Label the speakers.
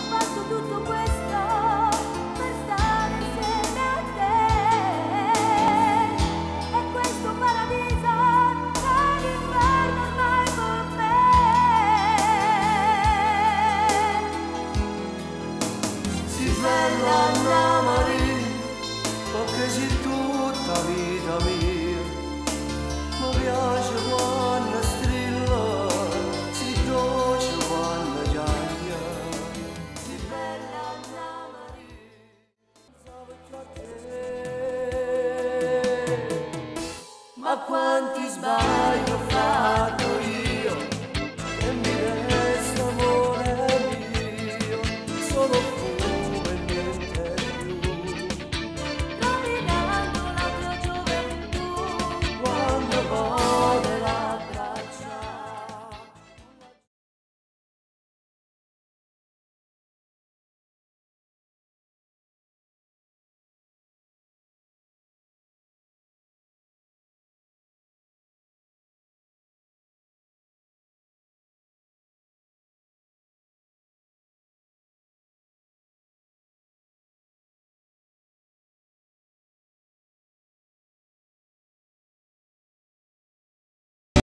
Speaker 1: fatto tutto questo per stare insieme a te. E questo paradiso è l'inferno ormai per me.
Speaker 2: Si bella Anna Maria, perché sei tutta vita mia. Mi piace quando strilla, si dolce quando giaglia. Si bella Anna Maria, pensavo già a te. Ma quanti sbagli